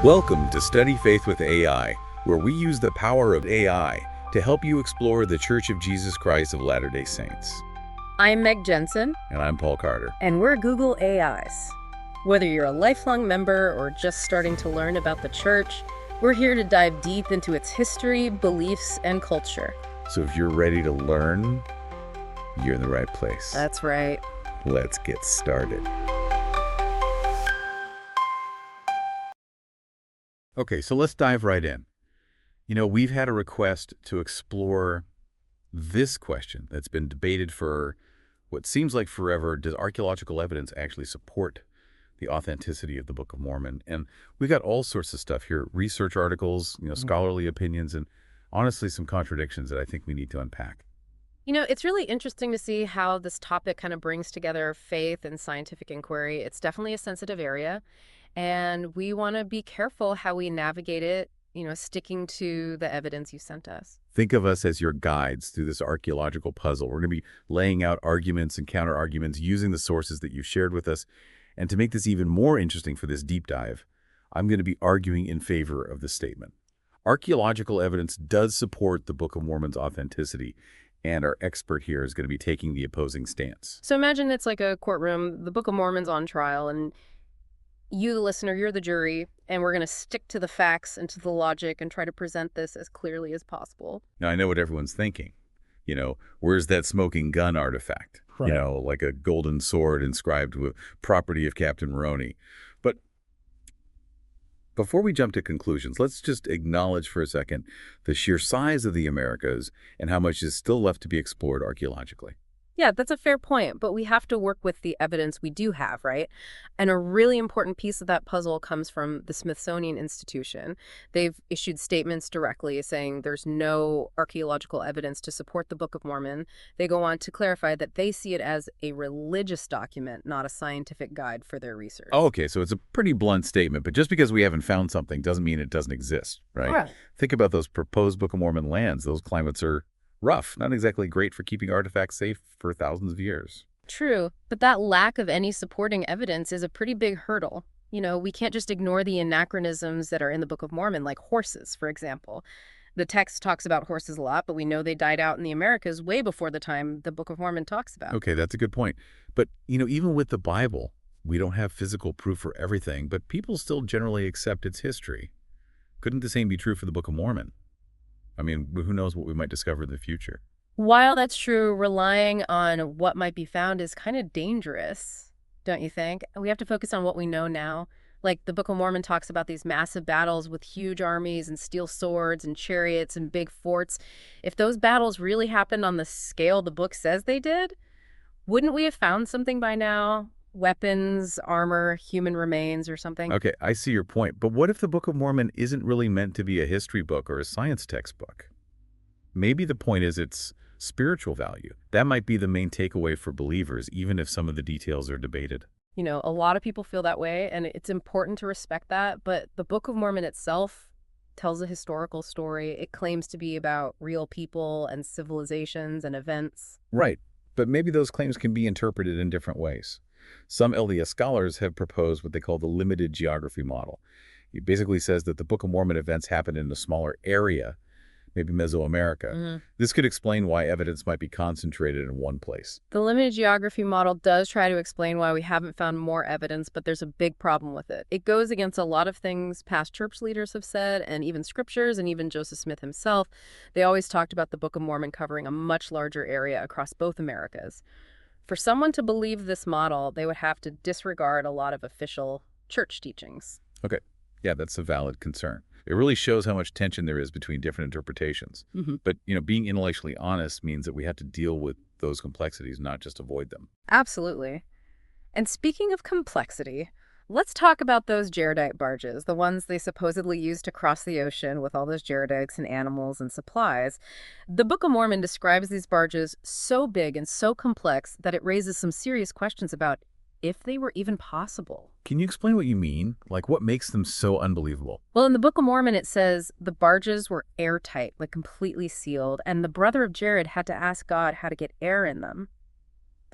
Welcome to Study Faith with AI, where we use the power of AI to help you explore the Church of Jesus Christ of Latter-day Saints. I'm Meg Jensen. And I'm Paul Carter. And we're Google AIs. Whether you're a lifelong member or just starting to learn about the church, we're here to dive deep into its history, beliefs, and culture. So if you're ready to learn, you're in the right place. That's right. Let's get started. Okay, so let's dive right in. We've had a request to explore this question that's been debated for what seems like forever. Does archaeological evidence actually support the authenticity of the Book of Mormon? And we got all sorts of stuff here, research articles, scholarly opinions, and honestly some contradictions that I think we need to unpack. It's really interesting to see how this topic kind of brings together faith and scientific inquiry. It's definitely a sensitive area, and we want to be careful how we navigate it, sticking to the evidence you sent us. Think of us as your guides through this archaeological puzzle. We're going to be laying out arguments and counter-arguments using the sources that you've shared with us. And to make this even more interesting for this deep dive, I'm going to be arguing in favor of this statement. Archaeological evidence does support the Book of Mormon's authenticity, and our expert here is going to be taking the opposing stance. So imagine it's like a courtroom, the Book of Mormon's on trial, and you, the listener, you're the jury, and we're going to stick to the facts and to the logic and try to present this as clearly as possible. Now, I know what everyone's thinking. Where's that smoking gun artifact? Right. Like a golden sword inscribed with property of Captain Maroney. But before we jump to conclusions, let's just acknowledge for a second the sheer size of the Americas and how much is still left to be explored archaeologically. Yeah, that's a fair point, but we have to work with the evidence we do have, right? And a really important piece of that puzzle comes from the Smithsonian Institution. They've issued statements directly saying there's no archaeological evidence to support the Book of Mormon. They go on to clarify that they see it as a religious document, not a scientific guide for their research. Oh, okay, so it's a pretty blunt statement, but just because we haven't found something doesn't mean it doesn't exist, right? Right. Think about those proposed Book of Mormon lands. Those climates are rough, not exactly great for keeping artifacts safe for thousands of years. True, but that lack of any supporting evidence is a pretty big hurdle. We can't just ignore the anachronisms that are in the Book of Mormon, like horses, for example. The text talks about horses a lot, but we know they died out in the Americas way before the time the Book of Mormon talks about. Okay, that's a good point. But, even with the Bible, we don't have physical proof for everything, but people still generally accept its history. Couldn't the same be true for the Book of Mormon? I mean, who knows what we might discover in the future? While that's true, relying on what might be found is kind of dangerous, don't you think? We have to focus on what we know now. Like the Book of Mormon talks about these massive battles with huge armies and steel swords and chariots and big forts. If those battles really happened on the scale the book says they did, wouldn't we have found something by now? Weapons, armor, human remains, or something? Okay, I see your point. But what if the Book of Mormon isn't really meant to be a history book or a science textbook? Maybe the point is its spiritual value. That might be the main takeaway for believers, even if some of the details are debated. A lot of people feel that way, and it's important to respect that. But the Book of Mormon itself tells a historical story. It claims to be about real people and civilizations and events. Right. But maybe those claims can be interpreted in different ways. Some LDS scholars have proposed what they call the limited geography model. It basically says that the Book of Mormon events happen in a smaller area, maybe Mesoamerica. This could explain why evidence might be concentrated in one place. The limited geography model does try to explain why we haven't found more evidence, but there's a big problem with it. It goes against a lot of things past church leaders have said, and even scriptures, and even Joseph Smith himself. They always talked about the Book of Mormon covering a much larger area across both Americas. For someone to believe this model, they would have to disregard a lot of official church teachings. Okay. Yeah, that's a valid concern. It really shows how much tension there is between different interpretations. But, being intellectually honest means that we have to deal with those complexities, not just avoid them. Absolutely. And speaking of complexity, let's talk about those jaredite barges, the ones they supposedly used to cross the ocean with all those jaredites and animals and supplies. The Book of Mormon describes these barges so big and so complex that it raises some serious questions about if they were even possible. Can you explain what you mean? Like, what makes them so unbelievable? Well, in the Book of Mormon, it says the barges were airtight, like completely sealed, and the brother of Jared had to ask God how to get air in them.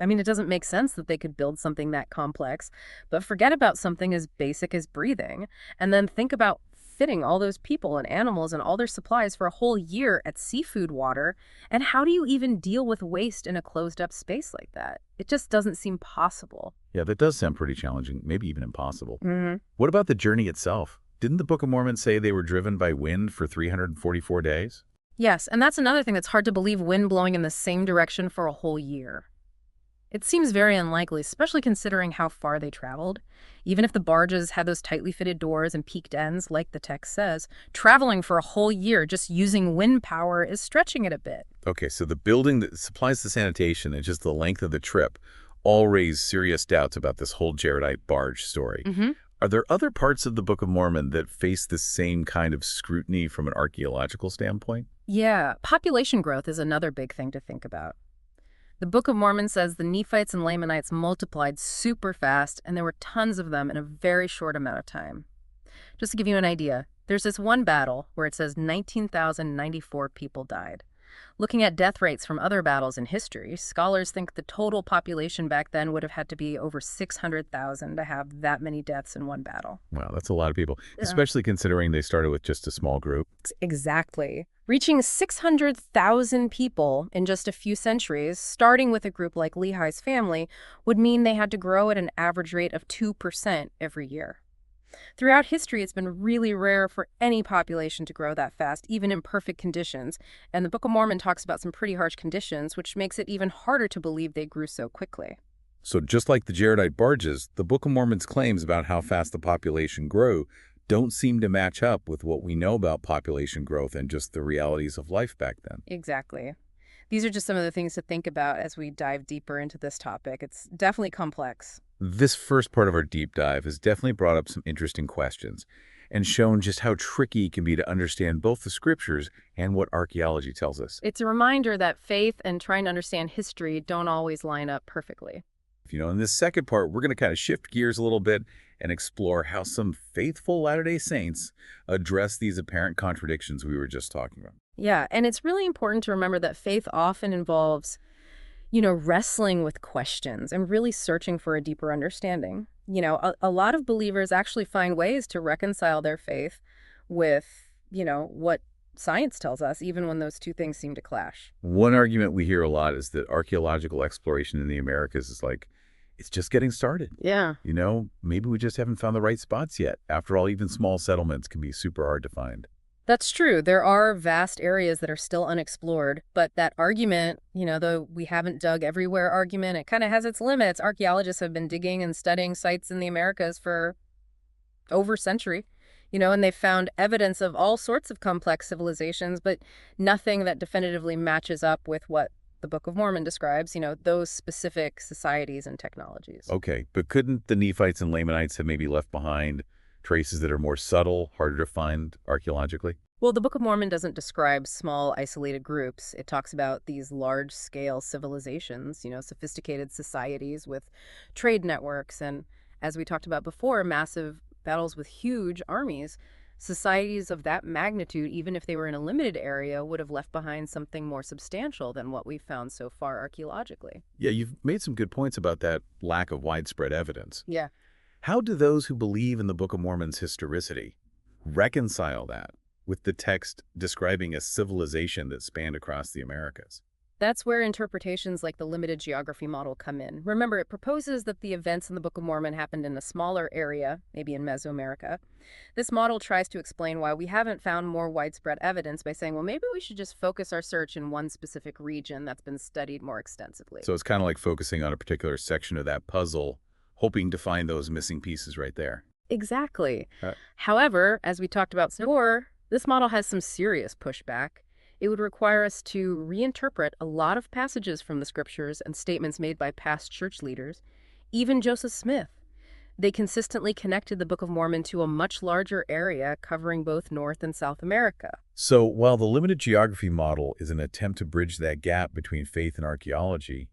I mean, it doesn't make sense that they could build something that complex, but forget about something as basic as breathing, and then think about fitting all those people and animals and all their supplies for a whole year at seafood water. And how do you even deal with waste in a closed-up space like that? It just doesn't seem possible. Yeah, that does sound pretty challenging, maybe even impossible. Hmm. What about the journey itself? Didn't the Book of Mormon say they were driven by wind for 344 days? Yes, and that's another thing that's hard to believe, wind blowing in the same direction for a whole year. It seems very unlikely, especially considering how far they traveled. Even if the barges had those tightly fitted doors and peaked ends, like the text says, traveling for a whole year just using wind power is stretching it a bit. Okay, so the building that supplies the sanitation and just the length of the trip all raise serious doubts about this whole Jaredite barge story. Hmm. Are there other parts of the Book of Mormon that face the same kind of scrutiny from an archaeological standpoint? Yeah, population growth is another big thing to think about. The Book of Mormon says the Nephites and Lamanites multiplied super fast, and there were tons of them in a very short amount of time. Just to give you an idea, there's this one battle where it says 19,094 people died. Looking at death rates from other battles in history, scholars think the total population back then would have had to be over 600,000 to have that many deaths in one battle. Wow, that's a lot of people, Yeah. especially considering they started with just a small group. Exactly. Reaching 600,000 people in just a few centuries, starting with a group like Lehi's family, would mean they had to grow at an average rate of 2% every year. Throughout history, it's been really rare for any population to grow that fast, even in perfect conditions, and the Book of Mormon talks about some pretty harsh conditions, which makes it even harder to believe they grew so quickly. So just like the Jaredite barges, the Book of Mormon's claims about how fast the population grew don't seem to match up with what we know about population growth and just the realities of life back then. Exactly. These are just some of the things to think about as we dive deeper into this topic. It's definitely complex. This first part of our deep dive has definitely brought up some interesting questions and shown just how tricky it can be to understand both the scriptures and what archaeology tells us. It's a reminder that faith and trying to understand history don't always line up perfectly. In this second part, we're going to kind of shift gears a little bit and explore how some faithful Latter-day Saints address these apparent contradictions we were just talking about. Yeah, and it's really important to remember that faith often involves, wrestling with questions and really searching for a deeper understanding. A lot of believers actually find ways to reconcile their faith with, what science tells us, even when those two things seem to clash. One argument we hear a lot is that archaeological exploration in the Americas is like, it's just getting started. Yeah. Maybe we just haven't found the right spots yet. After all, even small settlements can be super hard to find. That's true. There are vast areas that are still unexplored, but that argument, though we haven't dug everywhere argument, it kind of has its limits. Archaeologists have been digging and studying sites in the Americas for over a century, and they've found evidence of all sorts of complex civilizations, but nothing that definitively matches up with what the Book of Mormon describes, those specific societies and technologies. Okay, but couldn't the Nephites and Lamanites have maybe left behind traces that are more subtle, harder to find archaeologically? Well, the Book of Mormon doesn't describe small, isolated groups. It talks about these large-scale civilizations, sophisticated societies with trade networks, and, as we talked about before, massive battles with huge armies. Societies of that magnitude, even if they were in a limited area, would have left behind something more substantial than what we've found so far archaeologically. Yeah, you've made some good points about that lack of widespread evidence. Yeah. How do those who believe in the Book of Mormon's historicity reconcile that with the text describing a civilization that spanned across the Americas? That's where interpretations like the limited geography model come in. Remember, it proposes that the events in the Book of Mormon happened in a smaller area, maybe in Mesoamerica. This model tries to explain why we haven't found more widespread evidence by saying, well, maybe we should just focus our search in one specific region that's been studied more extensively. So it's kind of like focusing on a particular section of that puzzle, hoping to find those missing pieces right there. Exactly. Uh, However, as we talked about before, this model has some serious pushback. It would require us to reinterpret a lot of passages from the scriptures and statements made by past church leaders, even Joseph Smith. They consistently connected the Book of Mormon to a much larger area covering both North and South America. So while the limited geography model is an attempt to bridge that gap between faith and archaeology,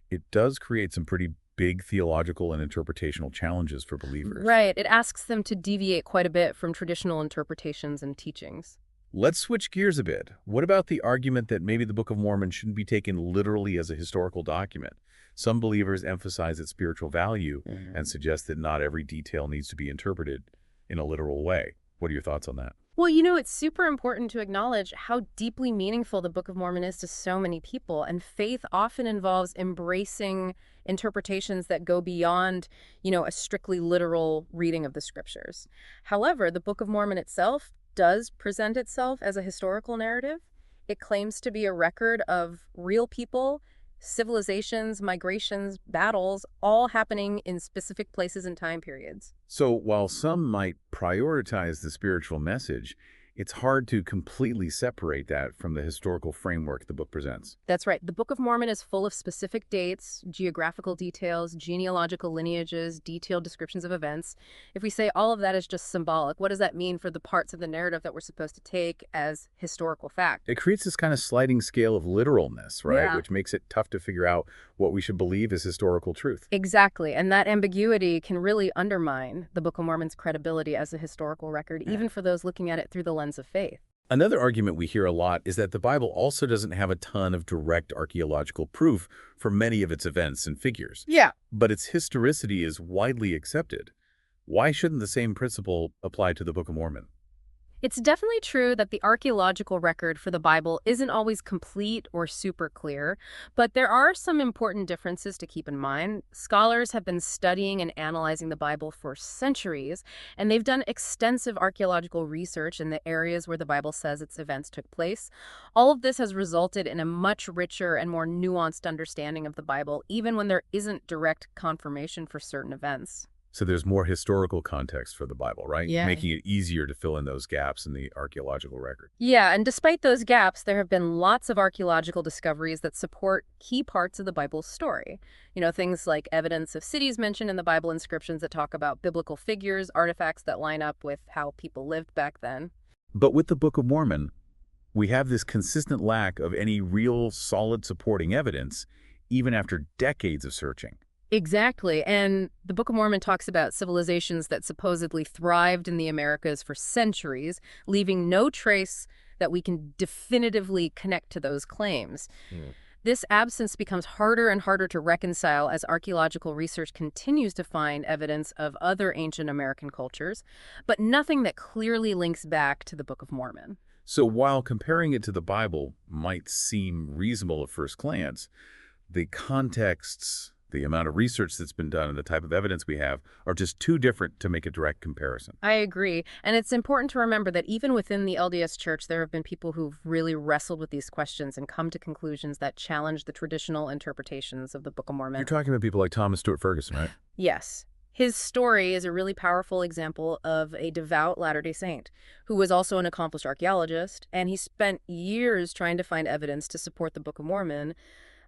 it does create some pretty big theological and interpretational challenges for believers. Right. It asks them to deviate quite a bit from traditional interpretations and teachings. Let's switch gears a bit. What about the argument that maybe the Book of Mormon shouldn't be taken literally as a historical document? Some believers emphasize its spiritual value Mhm. and suggest that not every detail needs to be interpreted in a literal way. What are your thoughts on that? Well, it's super important to acknowledge how deeply meaningful the Book of Mormon is to so many people, and faith often involves embracing interpretations that go beyond, a strictly literal reading of the scriptures. However, the Book of Mormon itself does present itself as a historical narrative. It claims to be a record of real people, civilizations, migrations, battles, all happening in specific places and time periods. So while some might prioritize the spiritual message, it's hard to completely separate that from the historical framework the book presents. That's right. The Book of Mormon is full of specific dates, geographical details, genealogical lineages, detailed descriptions of events. If we say all of that is just symbolic, what does that mean for the parts of the narrative that we're supposed to take as historical fact? It creates this kind of sliding scale of literalness, right? Yeah. Which makes it tough to figure out what we should believe is historical truth. Exactly. And that ambiguity can really undermine the Book of Mormon's credibility as a historical record, even for those looking at it through the lens of faith. Another argument we hear a lot is that the Bible also doesn't have a ton of direct archaeological proof for many of its events and figures, Yeah. but its historicity is widely accepted. Why shouldn't the same principle apply to the Book of Mormon? It's definitely true that the archaeological record for the Bible isn't always complete or super clear, but there are some important differences to keep in mind. Scholars have been studying and analyzing the Bible for centuries, and they've done extensive archaeological research in the areas where the Bible says its events took place. All of this has resulted in a much richer and more nuanced understanding of the Bible, even when there isn't direct confirmation for certain events. So there's more historical context for the Bible, right? Yeah. Making it easier to fill in those gaps in the archaeological record. Yeah, and despite those gaps, there have been lots of archaeological discoveries that support key parts of the Bible's story. Things like evidence of cities mentioned in the Bible inscriptions that talk about biblical figures, artifacts that line up with how people lived back then. But with the Book of Mormon, we have this consistent lack of any real solid supporting evidence, even after decades of searching. Exactly. And the Book of Mormon talks about civilizations that supposedly thrived in the Americas for centuries, leaving no trace that we can definitively connect to those claims. This absence becomes harder and harder to reconcile as archaeological research continues to find evidence of other ancient American cultures, but nothing that clearly links back to the Book of Mormon. So while comparing it to the Bible might seem reasonable at first glance, the contexts, the amount of research that's been done, and the type of evidence we have are just too different to make a direct comparison. I agree. And it's important to remember that even within the LDS Church, there have been people who've really wrestled with these questions and come to conclusions that challenge the traditional interpretations of the Book of Mormon. You're talking about people like Thomas Stewart Ferguson, right? Yes. His story is a really powerful example of a devout Latter-day Saint who was also an accomplished archaeologist, and he spent years trying to find evidence to support the Book of Mormon.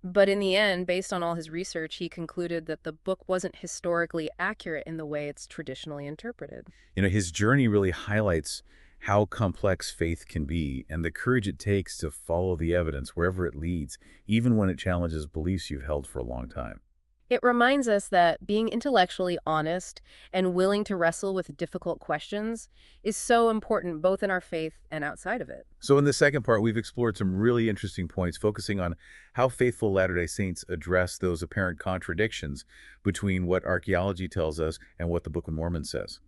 But in the end, based on all his research, he concluded that the book wasn't historically accurate in the way it's traditionally interpreted. His journey really highlights how complex faith can be and the courage it takes to follow the evidence wherever it leads, even when it challenges beliefs you've held for a long time. It reminds us that being intellectually honest and willing to wrestle with difficult questions is so important both in our faith and outside of it. So in the second part, we've explored some really interesting points focusing on how faithful Latter-day Saints address those apparent contradictions between what archaeology tells us and what the Book of Mormon says.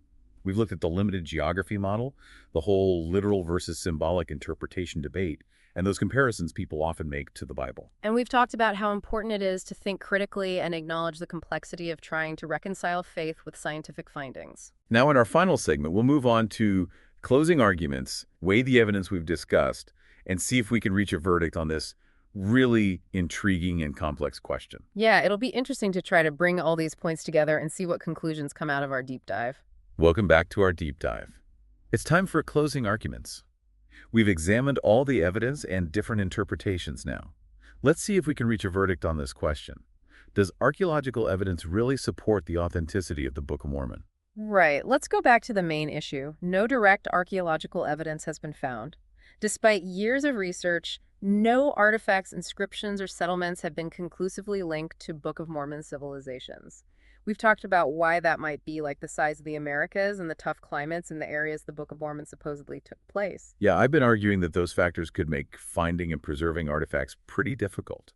We've looked at the limited geography model, the whole literal versus symbolic interpretation debate, and those comparisons people often make to the Bible. And we've talked about how important it is to think critically and acknowledge the complexity of trying to reconcile faith with scientific findings. Now in our final segment, we'll move on to closing arguments, weigh the evidence we've discussed, and see if we can reach a verdict on this really intriguing and complex question. Yeah, it'll be interesting to try to bring all these points together and see what conclusions come out of our deep dive. Welcome back to our deep dive. It's time for closing arguments. We've examined all the evidence and different interpretations now. Let's see if we can reach a verdict on this question. Does archaeological evidence really support the authenticity of the Book of Mormon? Right. Let's go back to the main issue. No direct archaeological evidence has been found. Despite years of research, no artifacts, inscriptions, or settlements have been conclusively linked to Book of Mormon civilizations. We've talked about why that might be, like the size of the Americas and the tough climates in the areas the Book of Mormon supposedly took place. Yeah, I've been arguing that those factors could make finding and preserving artifacts pretty difficult.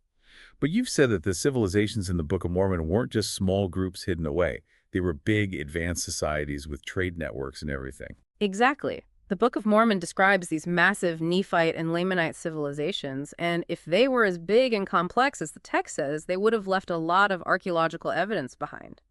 But you've said that the civilizations in the Book of Mormon weren't just small groups hidden away. They were big, advanced societies with trade networks and everything. Exactly. The Book of Mormon describes these massive Nephite and Lamanite civilizations, and if they were as big and complex as the text says, they would have left a lot of archaeological evidence behind.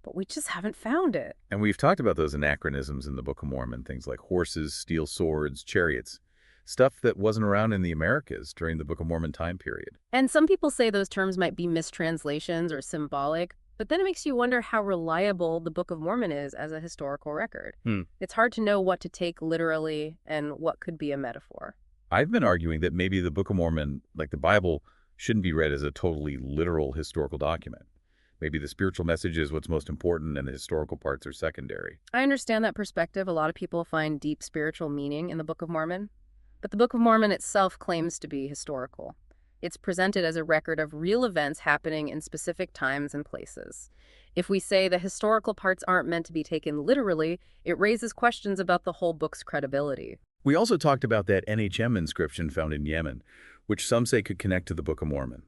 But we just haven't found it. And we've talked about those anachronisms in the Book of Mormon, things like horses, steel swords, chariots, stuff that wasn't around in the Americas during the Book of Mormon time period. And some people say those terms might be mistranslations or symbolic, but then it makes you wonder how reliable the Book of Mormon is as a historical record. Hmm. It's hard to know what to take literally and what could be a metaphor. I've been arguing that maybe the Book of Mormon, like the Bible, shouldn't be read as a totally literal historical document. Maybe the spiritual message is what's most important and the historical parts are secondary. I understand that perspective. A lot of people find deep spiritual meaning in the Book of Mormon, but the Book of Mormon itself claims to be historical. It's presented as a record of real events happening in specific times and places. If we say the historical parts aren't meant to be taken literally, it raises questions about the whole book's credibility. We also talked about that NHM inscription found in Yemen, which some say could connect to the Book of Mormon.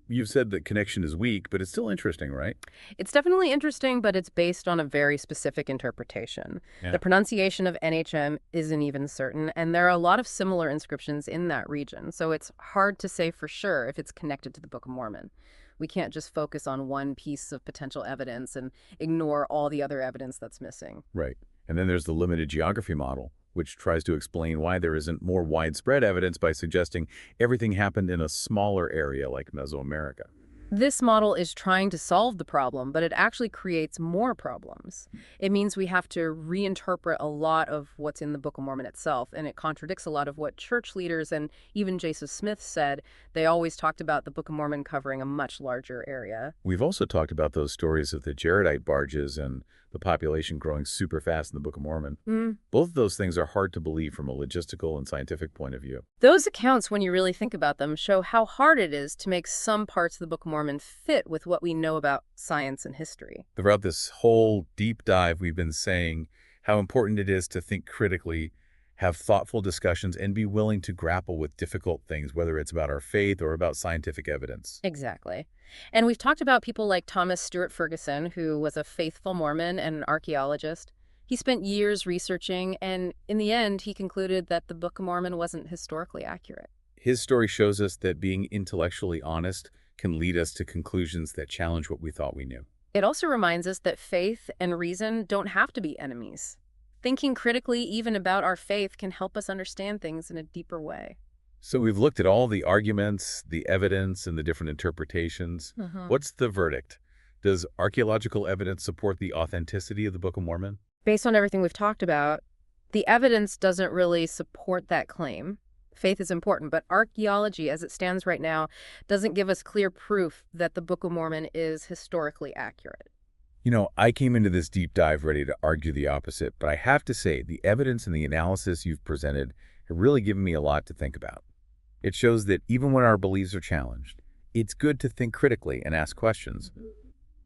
You've said that connection is weak, but it's still interesting, right? It's definitely interesting, but it's based on a very specific interpretation. Yeah. The pronunciation of NHM isn't even certain, and there are a lot of similar inscriptions in that region, so it's hard to say for sure if it's connected to the Book of Mormon. We can't just focus on one piece of potential evidence and ignore all the other evidence that's missing. Right. And then there's the limited geography model, which tries to explain why there isn't more widespread evidence by suggesting everything happened in a smaller area like Mesoamerica. This model is trying to solve the problem, but it actually creates more problems. It means we have to reinterpret a lot of what's in the Book of Mormon itself, and it contradicts a lot of what church leaders and even Joseph Smith said. They always talked about the Book of Mormon covering a much larger area. We've also talked about those stories of the Jaredite barges and the population growing super fast in the Book of Mormon. Both of those things are hard to believe from a logistical and scientific point of view. Those accounts, when you really think about them, show how hard it is to make some parts of the Book of Mormon fit with what we know about science and history. Throughout this whole deep dive, we've been saying how important it is to think critically, have thoughtful discussions, and be willing to grapple with difficult things, whether it's about our faith or about scientific evidence. Exactly. And we've talked about people like Thomas Stewart Ferguson, who was a faithful Mormon and an archaeologist. He spent years researching, and in the end, he concluded that the Book of Mormon wasn't historically accurate. His story shows us that being intellectually honest can lead us to conclusions that challenge what we thought we knew. It also reminds us that faith and reason don't have to be enemies. Thinking critically even about our faith can help us understand things in a deeper way. So we've looked at all the arguments, the evidence, and the different interpretations. What's the verdict? Does archaeological evidence support the authenticity of the Book of Mormon? Based on everything we've talked about, the evidence doesn't really support that claim. Faith is important, but archaeology, as it stands right now, doesn't give us clear proof that the Book of Mormon is historically accurate. You know, I came into this deep dive ready to argue the opposite, but I have to say the evidence and the analysis you've presented have really given me a lot to think about. It shows that even when our beliefs are challenged, it's good to think critically and ask questions.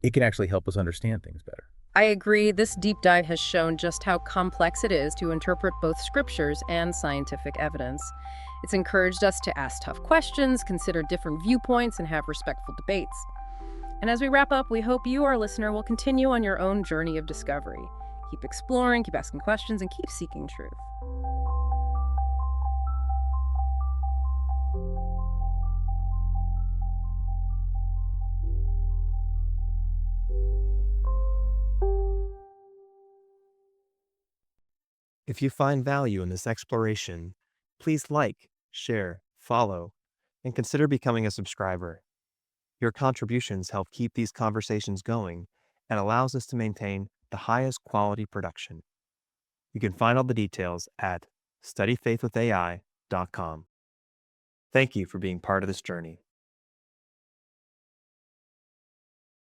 It can actually help us understand things better. I agree. This deep dive has shown just how complex it is to interpret both scriptures and scientific evidence. It's encouraged us to ask tough questions, consider different viewpoints, and have respectful debates. And as we wrap up, we hope you, our listener, will continue on your own journey of discovery. Keep exploring, keep asking questions, and keep seeking truth. If you find value in this exploration, please like, share, follow, and consider becoming a subscriber. Your contributions help keep these conversations going and allows us to maintain the highest quality production. You can find all the details at studyfaithwithay.com. Thank you for being part of this journey.